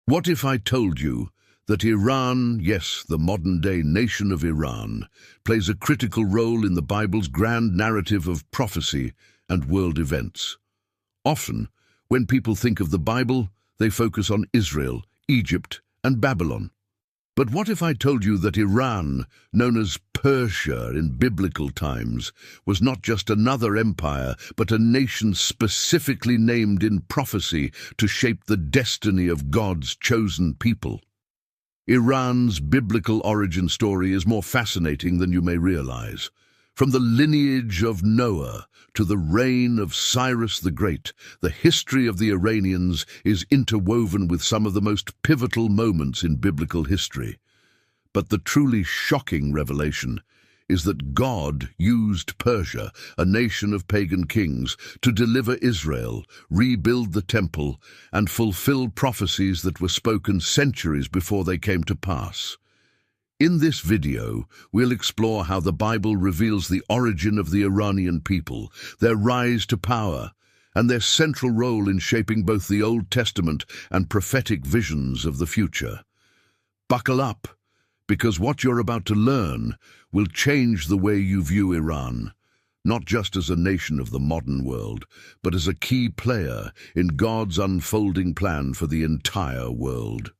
What if I told you that Iran, yes, the modern-day nation of Iran, plays a critical role in the Bible's grand narrative of prophecy and world events? Often, when people think of the Bible, they focus on Israel, Egypt, and Babylon. But what if I told you that Iran, known as Persia in biblical times, was not just another empire, but a nation specifically named in prophecy to shape the destiny of God's chosen people? Iran's biblical origin story is more fascinating than you may realize. From the lineage of Noah to the reign of Cyrus the Great, the history of the Iranians is interwoven with some of the most pivotal moments in biblical history. But the truly shocking revelation is that God used Persia, a nation of pagan kings, to deliver Israel, rebuild the temple, and fulfill prophecies that were spoken centuries before they came to pass. In this video, we'll explore how the Bible reveals the origin of the Iranian people, their rise to power, and their central role in shaping both the Old Testament and prophetic visions of the future. Buckle up, because what you're about to learn will change the way you view Iran, not just as a nation of the modern world, but as a key player in God's unfolding plan for the entire world.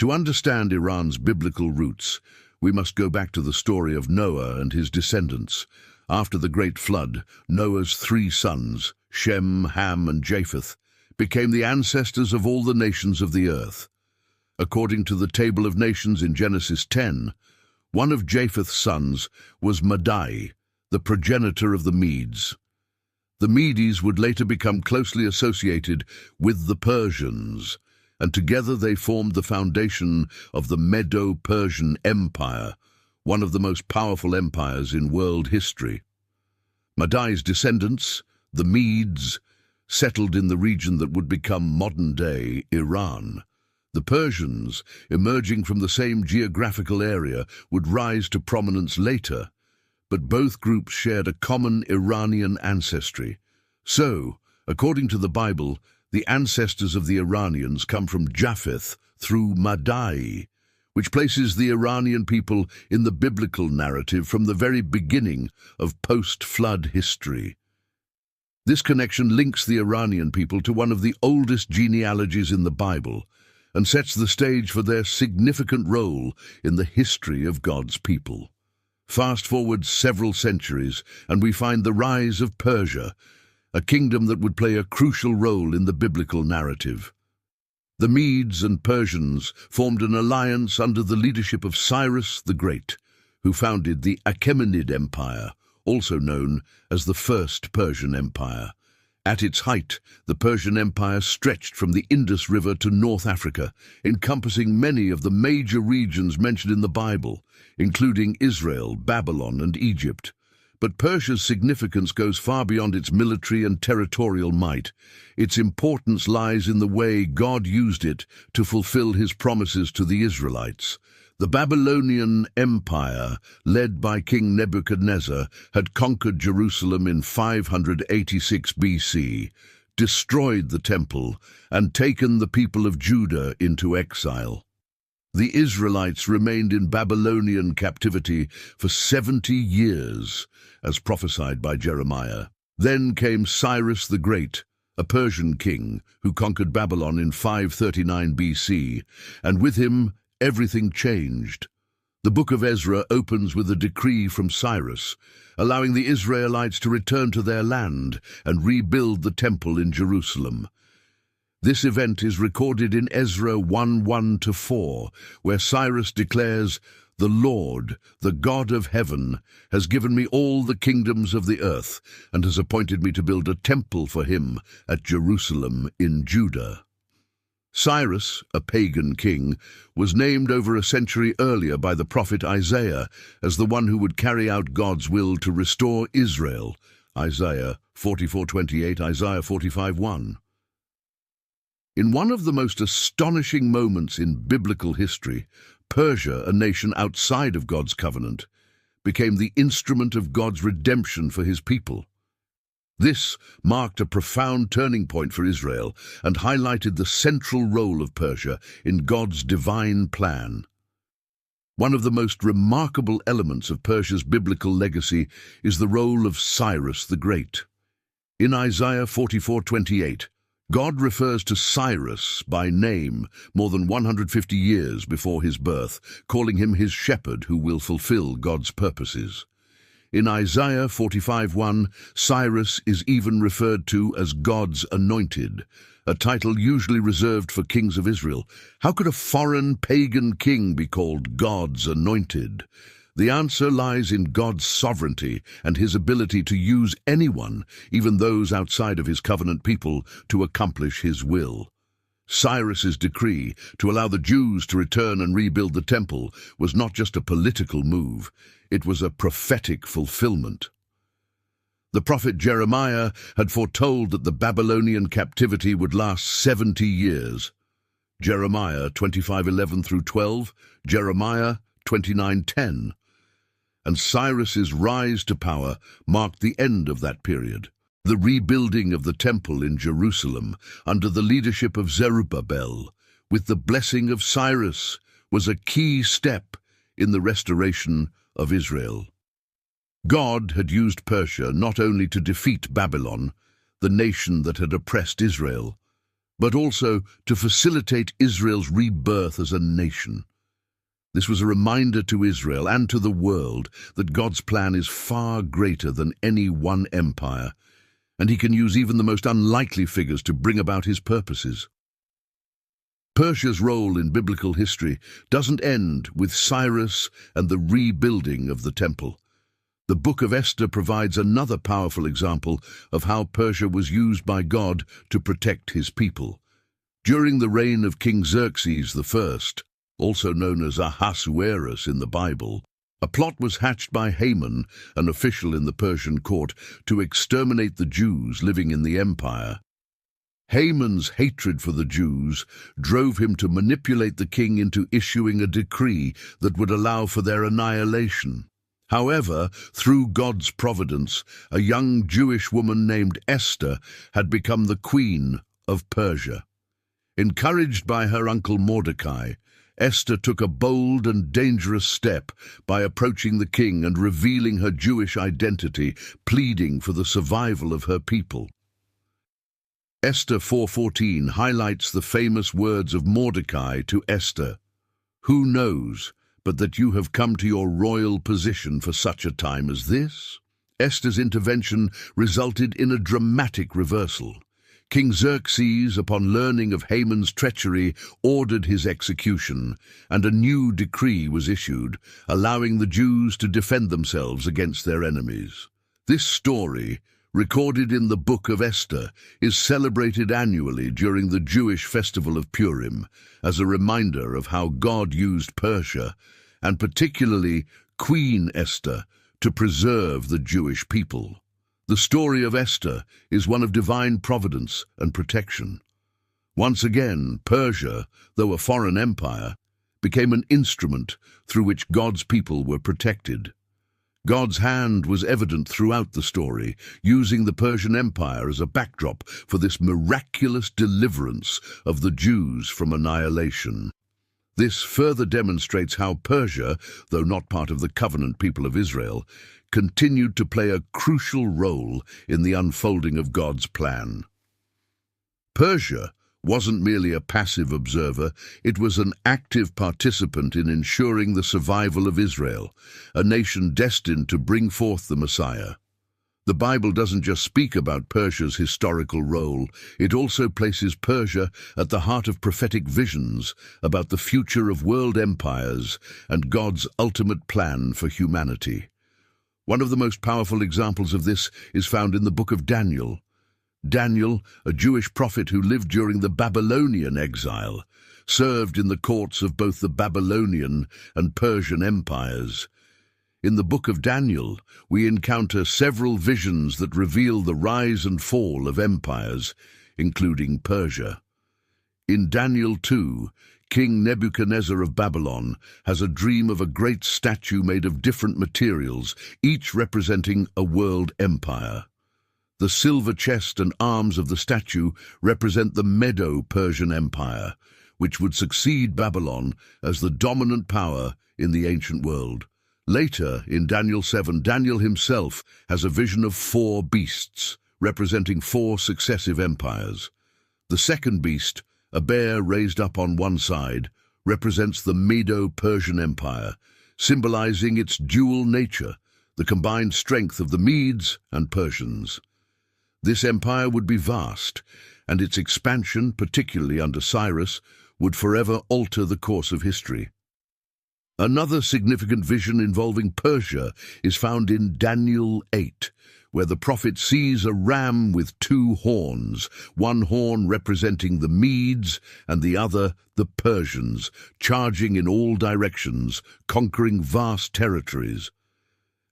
To understand Iran's biblical roots, we must go back to the story of Noah and his descendants. After the Great Flood, Noah's 3 sons, Shem, Ham, and Japheth, became the ancestors of all the nations of the earth. According to the Table of Nations in Genesis 10, one of Japheth's sons was Madai, the progenitor of the Medes. The Medes would later become closely associated with the Persians, and together they formed the foundation of the Medo-Persian Empire, one of the most powerful empires in world history. Madai's descendants, the Medes, settled in the region that would become modern-day Iran. The Persians, emerging from the same geographical area, would rise to prominence later, but both groups shared a common Iranian ancestry. So, according to the Bible, the ancestors of the Iranians come from Japheth through Madai, which places the Iranian people in the biblical narrative from the very beginning of post-flood history. This connection links the Iranian people to one of the oldest genealogies in the Bible and sets the stage for their significant role in the history of God's people. Fast forward several centuries, and we find the rise of Persia, a kingdom that would play a crucial role in the biblical narrative. The Medes and Persians formed an alliance under the leadership of Cyrus the Great, who founded the Achaemenid Empire, also known as the First Persian Empire. At its height, the Persian Empire stretched from the Indus River to North Africa, encompassing many of the major regions mentioned in the Bible, including Israel, Babylon, and Egypt. But Persia's significance goes far beyond its military and territorial might. Its importance lies in the way God used it to fulfill his promises to the Israelites. The Babylonian Empire, led by King Nebuchadnezzar, had conquered Jerusalem in 586 BC, destroyed the temple, and taken the people of Judah into exile. The Israelites remained in Babylonian captivity for 70 years, as prophesied by Jeremiah. Then came Cyrus the Great, a Persian king who conquered Babylon in 539 BC, and with him everything changed. The book of Ezra opens with a decree from Cyrus, allowing the Israelites to return to their land and rebuild the temple in Jerusalem. This event is recorded in Ezra 1:1-4, where Cyrus declares, "The Lord, the God of heaven, has given me all the kingdoms of the earth, and has appointed me to build a temple for him at Jerusalem in Judah." Cyrus, a pagan king, was named over a century earlier by the prophet Isaiah as the one who would carry out God's will to restore Israel, Isaiah 44:28, Isaiah 45:1. In one of the most astonishing moments in biblical history, Persia, a nation outside of God's covenant, became the instrument of God's redemption for his people. This marked a profound turning point for Israel and highlighted the central role of Persia in God's divine plan. One of the most remarkable elements of Persia's biblical legacy is the role of Cyrus the Great. In Isaiah 44:28, God refers to Cyrus by name more than 150 years before his birth, calling him his shepherd who will fulfill God's purposes. In Isaiah 45:1, Cyrus is even referred to as God's anointed, a title usually reserved for kings of Israel. How could a foreign pagan king be called God's anointed? The answer lies in God's sovereignty and his ability to use anyone, even those outside of his covenant people, to accomplish his will. Cyrus's decree to allow the Jews to return and rebuild the temple was not just a political move, it was a prophetic fulfillment. The prophet Jeremiah had foretold that the Babylonian captivity would last 70 years. Jeremiah 25:11-12, Jeremiah 29:10. And Cyrus's rise to power marked the end of that period. The rebuilding of the temple in Jerusalem under the leadership of Zerubbabel, with the blessing of Cyrus, was a key step in the restoration of Israel. God had used Persia not only to defeat Babylon, the nation that had oppressed Israel, but also to facilitate Israel's rebirth as a nation. This was a reminder to Israel and to the world that God's plan is far greater than any one empire, and he can use even the most unlikely figures to bring about his purposes. Persia's role in biblical history doesn't end with Cyrus and the rebuilding of the temple. The Book of Esther provides another powerful example of how Persia was used by God to protect his people. During the reign of King Xerxes I, also known as Ahasuerus in the Bible, a plot was hatched by Haman, an official in the Persian court, to exterminate the Jews living in the empire. Haman's hatred for the Jews drove him to manipulate the king into issuing a decree that would allow for their annihilation. However, through God's providence, a young Jewish woman named Esther had become the queen of Persia. Encouraged by her uncle Mordecai, Esther took a bold and dangerous step by approaching the king and revealing her Jewish identity, pleading for the survival of her people. Esther 4:14 highlights the famous words of Mordecai to Esther, "Who knows but that you have come to your royal position for such a time as this?" Esther's intervention resulted in a dramatic reversal. King Xerxes, upon learning of Haman's treachery, ordered his execution, and a new decree was issued, allowing the Jews to defend themselves against their enemies. This story, recorded in the Book of Esther, is celebrated annually during the Jewish festival of Purim as a reminder of how God used Persia, and particularly Queen Esther, to preserve the Jewish people. The story of Esther is one of divine providence and protection. Once again, Persia, though a foreign empire, became an instrument through which God's people were protected. God's hand was evident throughout the story, using the Persian Empire as a backdrop for this miraculous deliverance of the Jews from annihilation. This further demonstrates how Persia, though not part of the covenant people of Israel, continued to play a crucial role in the unfolding of God's plan. Persia wasn't merely a passive observer, it was an active participant in ensuring the survival of Israel, a nation destined to bring forth the Messiah. The Bible doesn't just speak about Persia's historical role, it also places Persia at the heart of prophetic visions about the future of world empires and God's ultimate plan for humanity. One of the most powerful examples of this is found in the book of Daniel. Daniel, a Jewish prophet who lived during the Babylonian exile, served in the courts of both the Babylonian and Persian empires. In the book of Daniel, we encounter several visions that reveal the rise and fall of empires, including Persia. In Daniel 2, King Nebuchadnezzar of Babylon has a dream of a great statue made of different materials, each representing a world empire. The silver chest and arms of the statue represent the Medo-Persian Empire, which would succeed Babylon as the dominant power in the ancient world. Later, in Daniel 7, Daniel himself has a vision of 4 beasts, representing 4 successive empires. The second beast, a bear raised up on one side, represents the Medo-Persian Empire, symbolizing its dual nature, the combined strength of the Medes and Persians. This empire would be vast, and its expansion, particularly under Cyrus, would forever alter the course of history. Another significant vision involving Persia is found in Daniel 8, where the prophet sees a ram with 2 horns, one horn representing the Medes and the other the Persians, charging in all directions, conquering vast territories.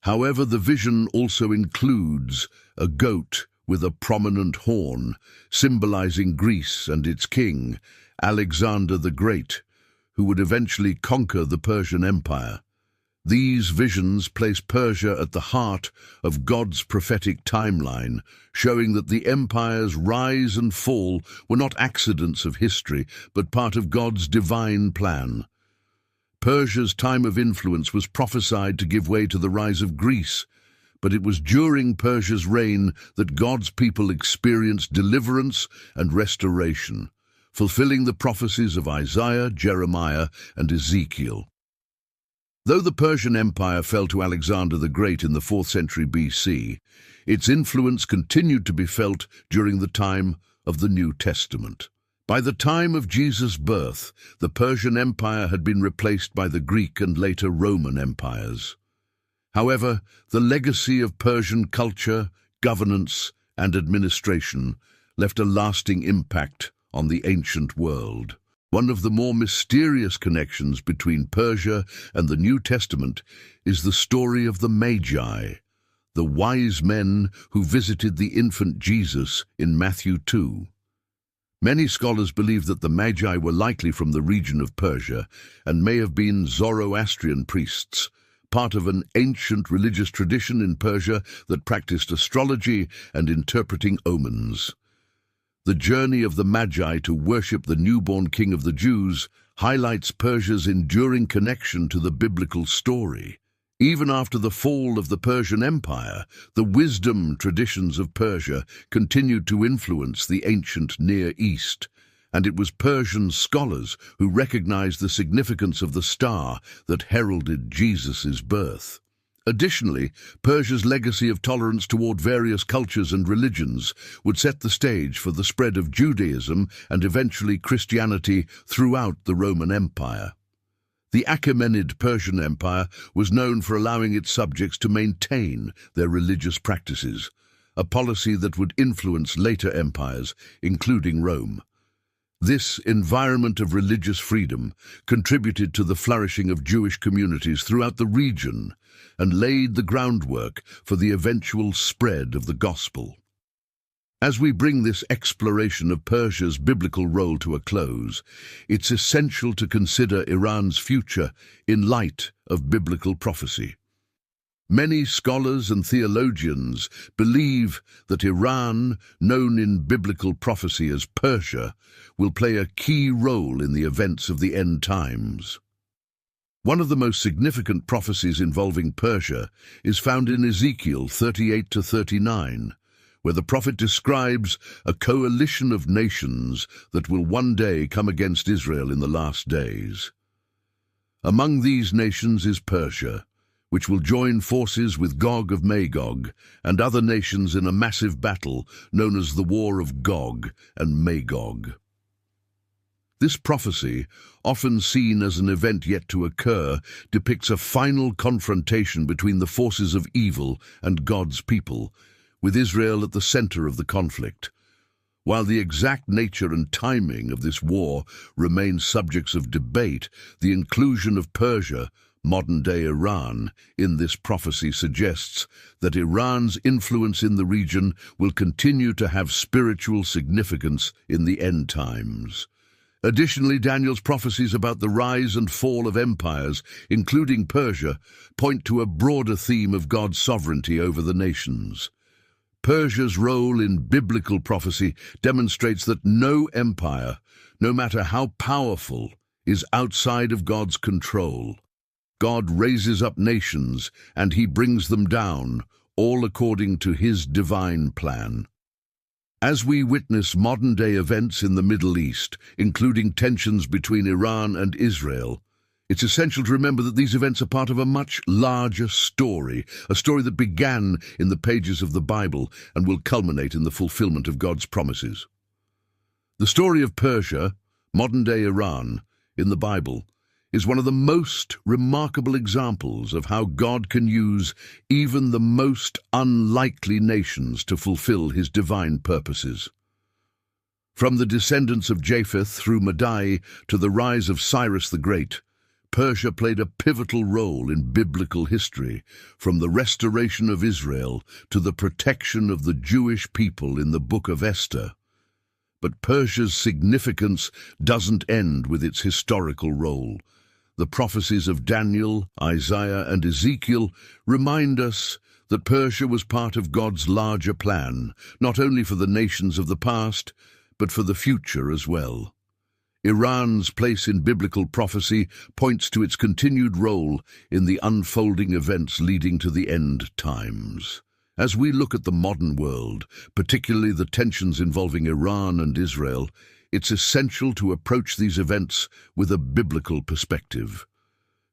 However, the vision also includes a goat with a prominent horn, symbolizing Greece and its king, Alexander the Great, who would eventually conquer the Persian Empire. These visions place Persia at the heart of God's prophetic timeline, showing that the empire's rise and fall were not accidents of history, but part of God's divine plan. Persia's time of influence was prophesied to give way to the rise of Greece, but it was during Persia's reign that God's people experienced deliverance and restoration, fulfilling the prophecies of Isaiah, Jeremiah, and Ezekiel. Though the Persian Empire fell to Alexander the Great in the 4th century BC, its influence continued to be felt during the time of the New Testament. By the time of Jesus' birth, the Persian Empire had been replaced by the Greek and later Roman empires. However, the legacy of Persian culture, governance, and administration left a lasting impact on the ancient world. One of the more mysterious connections between Persia and the New Testament is the story of the Magi, the wise men who visited the infant Jesus in Matthew 2. Many scholars believe that the Magi were likely from the region of Persia and may have been Zoroastrian priests, part of an ancient religious tradition in Persia that practiced astrology and interpreting omens. The journey of the Magi to worship the newborn King of the Jews highlights Persia's enduring connection to the biblical story. Even after the fall of the Persian Empire, the wisdom traditions of Persia continued to influence the ancient Near East, and it was Persian scholars who recognized the significance of the star that heralded Jesus' birth. Additionally, Persia's legacy of tolerance toward various cultures and religions would set the stage for the spread of Judaism and eventually Christianity throughout the Roman Empire. The Achaemenid Persian Empire was known for allowing its subjects to maintain their religious practices, a policy that would influence later empires, including Rome. This environment of religious freedom contributed to the flourishing of Jewish communities throughout the region and laid the groundwork for the eventual spread of the gospel. As we bring this exploration of Persia's biblical role to a close, it's essential to consider Iran's future in light of biblical prophecy. Many scholars and theologians believe that Iran, known in biblical prophecy as Persia, will play a key role in the events of the end times. One of the most significant prophecies involving Persia is found in Ezekiel 38-39, where the prophet describes a coalition of nations that will one day come against Israel in the last days. Among these nations is Persia, which will join forces with Gog of Magog and other nations in a massive battle known as the War of Gog and Magog. This prophecy, often seen as an event yet to occur, depicts a final confrontation between the forces of evil and God's people, with Israel at the center of the conflict. While the exact nature and timing of this war remain subjects of debate, the inclusion of Persia, modern-day Iran, in this prophecy suggests that Iran's influence in the region will continue to have spiritual significance in the end times. Additionally, Daniel's prophecies about the rise and fall of empires, including Persia, point to a broader theme of God's sovereignty over the nations. Persia's role in biblical prophecy demonstrates that no empire, no matter how powerful, is outside of God's control. God raises up nations, and he brings them down, all according to his divine plan. As we witness modern-day events in the Middle East, including tensions between Iran and Israel, it's essential to remember that these events are part of a much larger story, a story that began in the pages of the Bible and will culminate in the fulfillment of God's promises. The story of Persia, modern-day Iran, in the Bible, is one of the most remarkable examples of how God can use even the most unlikely nations to fulfill his divine purposes. From the descendants of Japheth through Madai to the rise of Cyrus the Great, Persia played a pivotal role in biblical history, from the restoration of Israel to the protection of the Jewish people in the book of Esther. But Persia's significance doesn't end with its historical role. The prophecies of Daniel, Isaiah, and Ezekiel remind us that Persia was part of God's larger plan, not only for the nations of the past, but for the future as well. Iran's place in biblical prophecy points to its continued role in the unfolding events leading to the end times. As we look at the modern world, particularly the tensions involving Iran and Israel, it's essential to approach these events with a biblical perspective.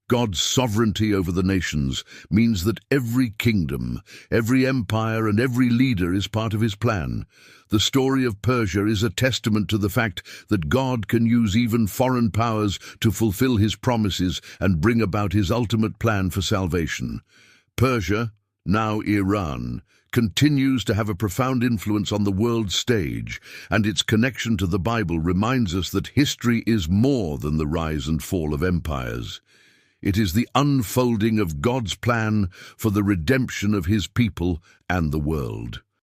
God's sovereignty over the nations means that every kingdom, every empire, and every leader is part of his plan. The story of Persia is a testament to the fact that God can use even foreign powers to fulfill his promises and bring about his ultimate plan for salvation. Persia, now Iran, continues to have a profound influence on the world stage, and its connection to the Bible reminds us that history is more than the rise and fall of empires. It is the unfolding of God's plan for the redemption of his people and the world.